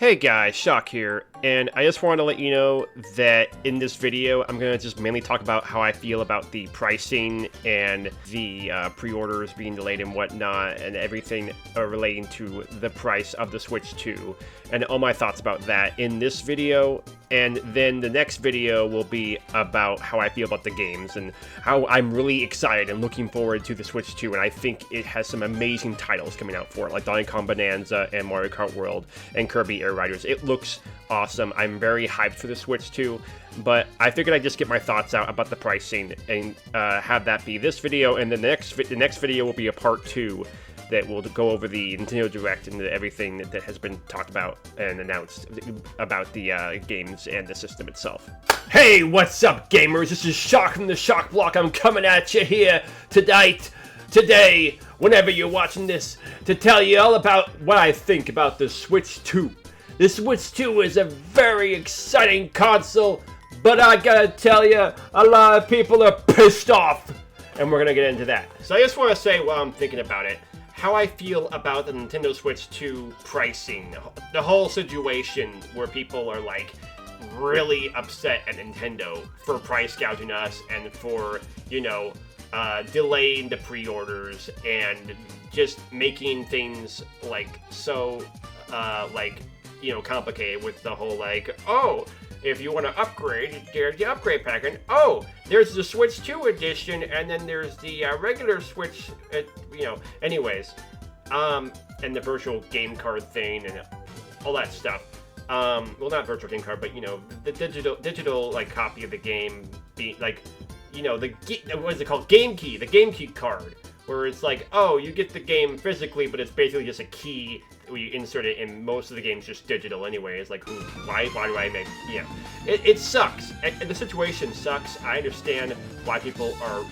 Hey guys, Shock here, and I just wanted to let you know that in this video, I'm going to just mainly talk about how I feel about the pricing and the pre-orders being delayed and whatnot, and everything relating to the price of the Switch 2, and all my thoughts about that in this video. And then the next video will be about how I feel about the games and how I'm really excited and looking forward to the Switch 2, and I think it has some amazing titles coming out for it, like Donkey Kong Bonanza and Mario Kart World and Kirby Air Riders. It looks awesome. I'm very hyped for the Switch 2, but I figured I'd just get my thoughts out about the pricing and have that be this video, and the next video will be a part 2 that will go over the Nintendo Direct and everything that has been talked about and announced about the games and the system itself. Hey, what's up, gamers? This is Shock from the Shock Block. I'm coming at you here today, whenever you're watching this, to tell you all about what I think about the Switch 2. The Switch 2 is a very exciting console, but I gotta tell you, a lot of people are pissed off, and we're gonna get into that. So I just want to say while I'm thinking about it, how I feel about the Nintendo Switch 2 pricing. The whole situation where people are like really upset at Nintendo for price gouging us and for, delaying the pre-orders and just making things like so, complicated with the whole if you want to upgrade, there's the upgrade pack, and there's the Switch 2 edition, and then there's the regular Switch, anyways, and the virtual game card thing, and all that stuff. Well, not virtual game card, but, the digital, copy of the game, being, what is it called? Game Key, the Game Key card, where it's like, you get the game physically, but it's basically just a key. You insert it in most of the games just digital anyway. It's like, why do I make, it sucks. And the situation sucks. I understand why people are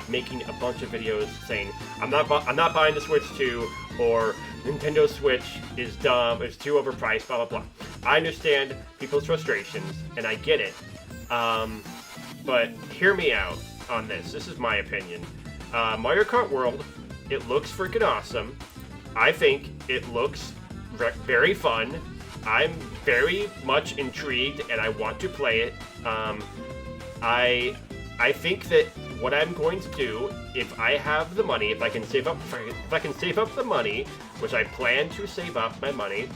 making a bunch of videos saying, I'm not buying the Switch 2, or Nintendo Switch is dumb, it's too overpriced, blah, blah, blah. I understand people's frustrations, and I get it. But hear me out on this. This is my opinion. Mario Kart World, it looks freaking awesome. I think it looks very fun. I'm very much intrigued, and I want to play it. I think that what I'm going to do, if I have the money, if I can save up the money, which I plan to save up my money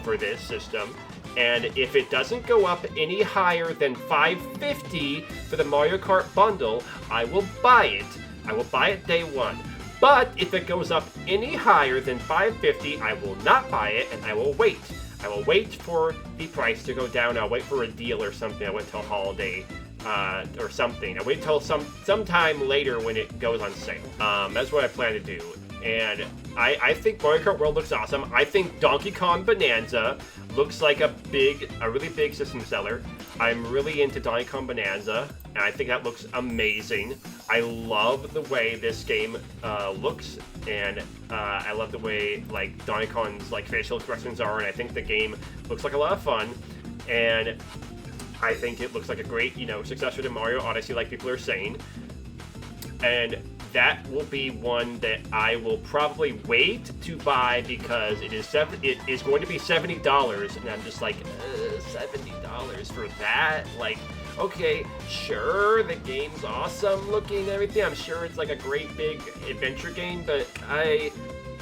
for this system, and if it doesn't go up any higher than $550 for the Mario Kart bundle, I will buy it. I will buy it day one. But if it goes up any higher than $550, I will not buy it, and I will wait. I will wait for the price to go down. I'll wait for a deal or something. I wait till holiday or something. I'll wait till sometime later when it goes on sale. That's what I plan to do. And I think Mario Kart World looks awesome. I think Donkey Kong Bonanza looks like a really big system seller. I'm really into Donkey Kong Bonanza, and I think that looks amazing. I love the way this game looks, and I love the way Donkey Kong's facial expressions are, and I think the game looks like a lot of fun, and I think it looks like a great successor to Mario Odyssey, like people are saying, and that will be one that I will probably wait to buy because it is going to be $70, and I'm just like, $70 for that? Okay, sure, the game's awesome looking and everything. I'm sure it's a great big adventure game, but I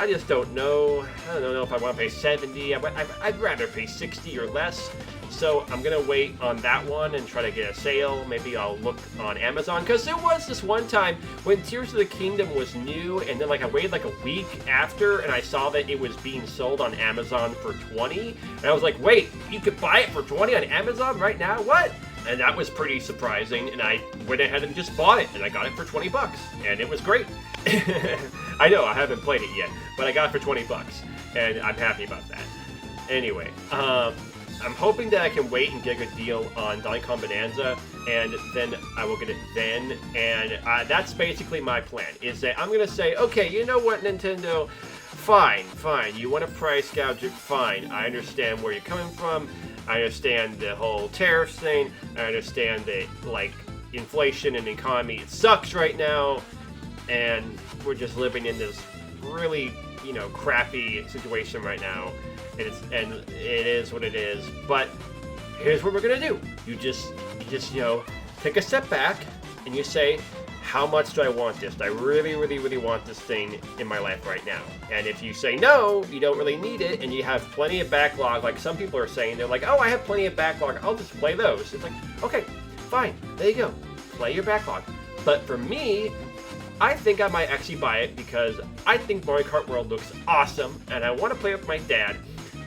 just don't know. I don't know if I want to pay $70. I'd rather pay $60 or less. So I'm gonna wait on that one and try to get a sale. Maybe I'll look on Amazon, because there was this one time when Tears of the Kingdom was new, and then I waited a week after, and I saw that it was being sold on Amazon for $20, and I was like, wait, you could buy it for $20 on Amazon right now? What? And that was pretty surprising, and I went ahead and just bought it, and I got it for $20, and it was great. I know, I haven't played it yet, but I got it for $20, and I'm happy about that. Anyway, I'm hoping that I can wait and get a good deal on Donkey Kong Bonanza, and then I will get it then, and that's basically my plan, is that I'm going to say, okay, you know what, Nintendo, fine, you want to price gouge it, fine, I understand where you're coming from, I understand the whole tariffs thing, I understand that, inflation and the economy, it sucks right now, and we're just living in this really, crappy situation right now, and it is what it is. But here's what we're gonna do. You just take a step back and you say, how much do I want this? Do I really, really, really want this thing in my life right now? And if you say no, you don't really need it, and you have plenty of backlog, like some people are saying, they're like, oh, I have plenty of backlog, I'll just play those. It's like, okay, fine, there you go, play your backlog. But for me, I think I might actually buy it because I think Mario Kart World looks awesome, and I want to play it with my dad.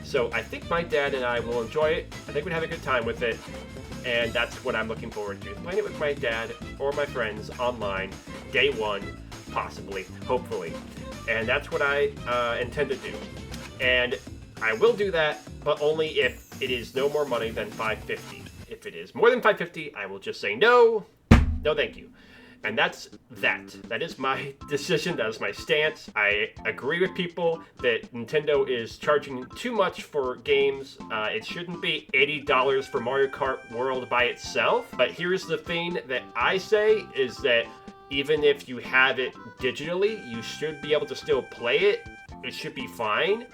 So I think my dad and I will enjoy it. I think we'd have a good time with it. And that's what I'm looking forward to. Playing it with my dad or my friends online, day one, possibly, hopefully. And that's what I intend to do. And I will do that, but only if it is no more money than $550. If it is more than $550, I will just say no, no thank you. And that's that. That is my decision. That is my stance. I agree with people that Nintendo is charging too much for games. It shouldn't be $80 for Mario Kart World by itself. But here's the thing that I say is that even if you have it digitally, you should be able to still play it. It should be fine.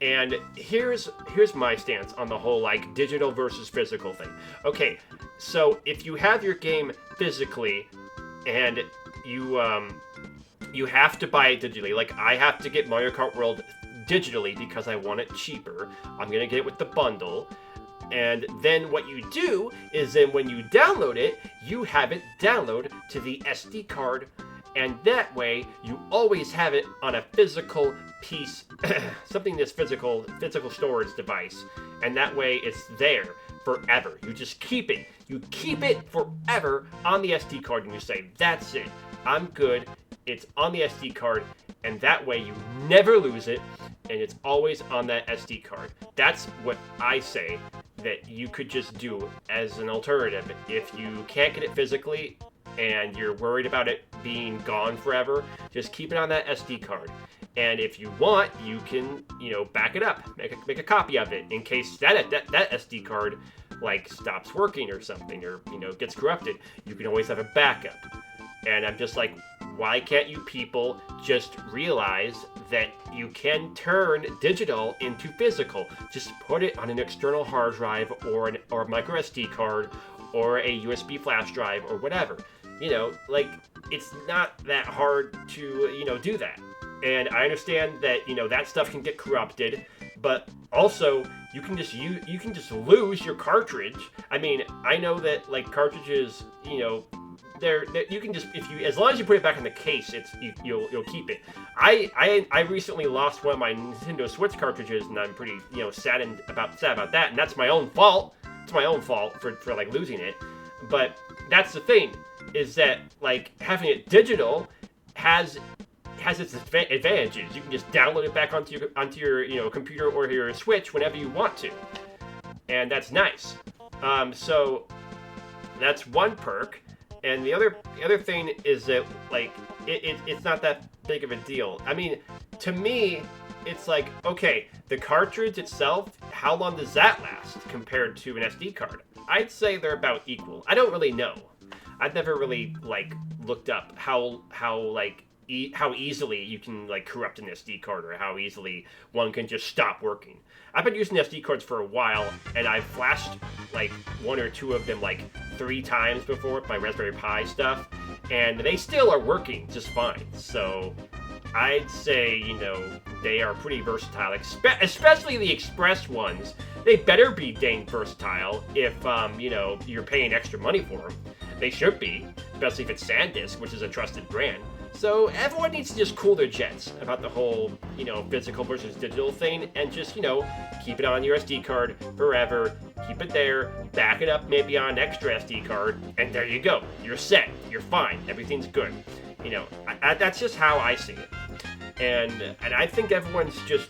And here's my stance on the whole like digital versus physical thing. Okay, so if you have your game physically, and you have to buy it digitally. Like, I have to get Mario Kart World digitally because I want it cheaper. I'm gonna get it with the bundle. And then what you do is then when you download it, you have it download to the SD card. And that way, you always have it on a physical piece, something that's physical storage device. And that way, it's there forever. You just keep it. You keep it forever on the SD card, and you say, that's it. I'm good. It's on the SD card, and that way you never lose it, and it's always on that SD card. That's what I say that you could just do as an alternative. If you can't get it physically and you're worried about it being gone forever, just keep it on that SD card. And if you want, you can, back it up, make a copy of it in case that SD card like stops working or something, or gets corrupted. You can always have a backup. And I'm just like, why can't you people just realize that you can turn digital into physical? Just put it on an external hard drive or a micro SD card or a USB flash drive or whatever. Like, it's not that hard to do that. And I understand that that stuff can get corrupted, but also you can just lose your cartridge. I mean, I know that like cartridges, they're you can just as long as you put it back in the case, you'll keep it. I recently lost one of my Nintendo Switch cartridges, and I'm pretty sad about that, and that's my own fault. It's my own fault for like losing it. But that's the thing, is that like having it digital has its advantages. You can just download it back onto your computer or your Switch whenever you want to, and that's nice. So that's one perk, and the other thing is that like it's not that big of a deal. I mean, to me, it's like, okay, the cartridge itself, how long does that last compared to an SD card? I'd say they're about equal. I don't really know. I've never really like looked up how easily you can like corrupt an SD card, or how easily one can just stop working. I've been using SD cards for a while, and I've flashed like one or two of them like 3 times before with my Raspberry Pi stuff, and they still are working just fine. So I'd say, they are pretty versatile, especially the Express ones. They better be dang versatile if, you're paying extra money for them. They should be, especially if it's SanDisk, which is a trusted brand. So everyone needs to just cool their jets about the whole, physical versus digital thing, and just, keep it on your SD card forever, keep it there, back it up maybe on an extra SD card, and there you go. You're set. You're fine. Everything's good. That's just how I see it. And I think everyone's just,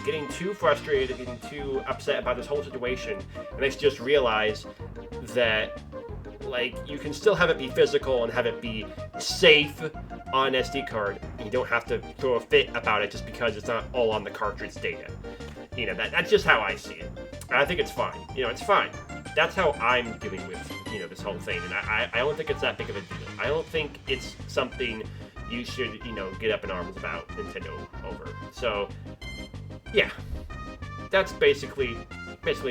getting too frustrated, getting too upset about this whole situation, and they should just realize that like, you can still have it be physical and have it be safe on an SD card. You don't have to throw a fit about it just because it's not all on the cartridge data. That's just how I see it. I think it's fine. It's fine. That's how I'm dealing with, this whole thing. And I don't think it's that big of a deal. I don't think it's something you should, get up in arms about Nintendo over. So, yeah. that's basically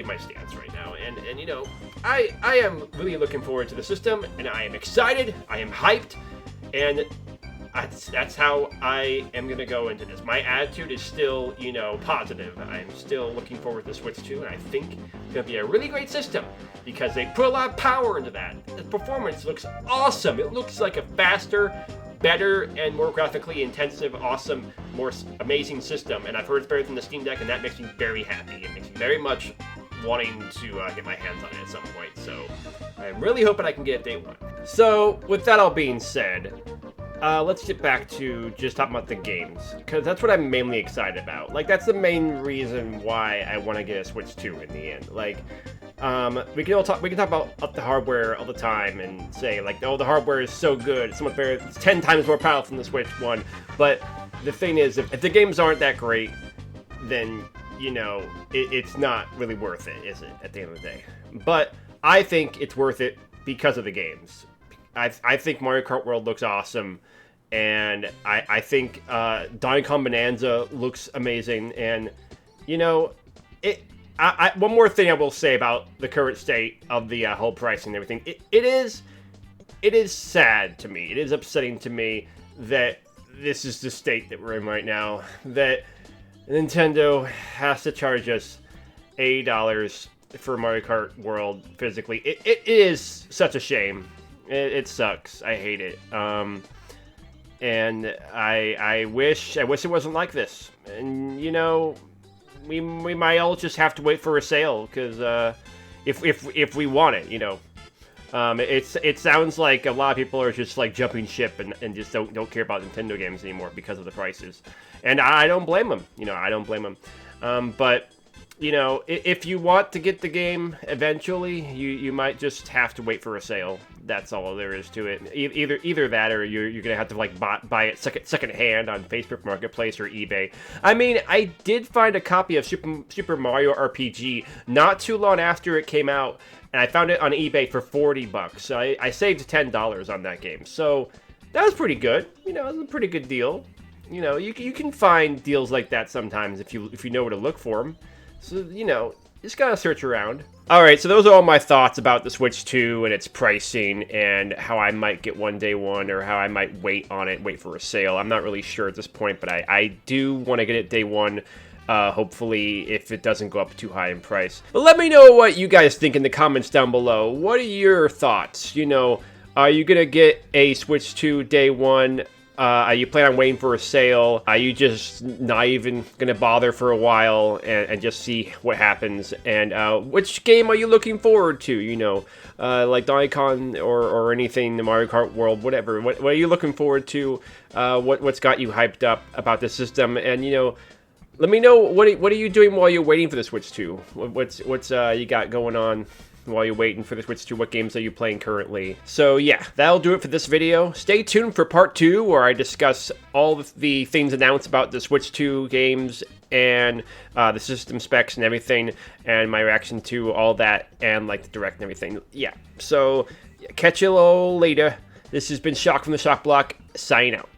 my stance right now. And you know, I am really looking forward to the system, and I am excited. I am hyped, and that's how I am going to go into this. My attitude is still, you know, positive. I'm still looking forward to Switch 2, and I think it's going to be a really great system because they put a lot of power into that. The performance looks awesome. It looks like a faster, better, and more graphically intensive, awesome, more amazing system. And I've heard it's better than the Steam Deck, and that makes me very happy. It makes me very much wanting to get my hands on it at some point. So I'm really hoping I can get it day one. So with that all being said, let's get back to just talking about the games, because that's what I'm mainly excited about. Like, that's the main reason why I want to get a Switch 2 in the end. Like, we can talk about the hardware all the time and say, like, oh, the hardware is so good, it's so much better, it's 10 times more powerful than the Switch 1. But the thing is, if the games aren't that great, then, you know, it's not really worth it, is it, at the end of the day? But I think it's worth it because of the games. I think Mario Kart World looks awesome, and I think Donkey Kong Bonanza looks amazing, and, you know, one more thing I will say about the current state of the whole pricing and everything. It is sad to me. It is upsetting to me that this is the state that we're in right now, that Nintendo has to charge us $80 for Mario Kart World physically. It is such a shame. It sucks. I hate it. And I wish it wasn't like this. And, you know, we might all just have to wait for a sale, because if we want it, you know. It sounds like a lot of people are just like jumping ship and just don't care about Nintendo games anymore because of the prices. And I don't blame them. You know, I don't blame them. But you know, if you want to get the game eventually, you might just have to wait for a sale. That's all there is to it. Either that, or you're gonna have to like buy it second hand on Facebook Marketplace or eBay. I mean, I did find a copy of Super Mario RPG not too long after it came out, and I found it on eBay for $40. So I saved $10 on that game. So that was pretty good. You know, it was a pretty good deal. You know, you can find deals like that sometimes if you know where to look for them. So, you know, just gotta search around. Alright, so those are all my thoughts about the Switch 2 and its pricing and how I might get one day one, or how I might wait for a sale. I'm not really sure at this point, but I do want to get it day one, hopefully, if it doesn't go up too high in price. But let me know what you guys think in the comments down below. What are your thoughts? You know, are you gonna get a Switch 2 day one? Are you planning on waiting for a sale? Are you just not even going to bother for a while and just see what happens? And which game are you looking forward to? You know, like Donkey Kong or anything, the Mario Kart World, whatever. What are you looking forward to? What's got you hyped up about the system? And, you know, let me know, what are you doing while you're waiting for the Switch 2? What's you got going on while you're waiting for the Switch 2? What games are you playing currently? So yeah, that'll do it for this video. Stay tuned for part 2, where I discuss all the things announced about the Switch 2 games and the system specs and everything, and my reaction to all that, and like the Direct and everything. Yeah, so catch you all later. This has been Shock from the Shock Block, signing out.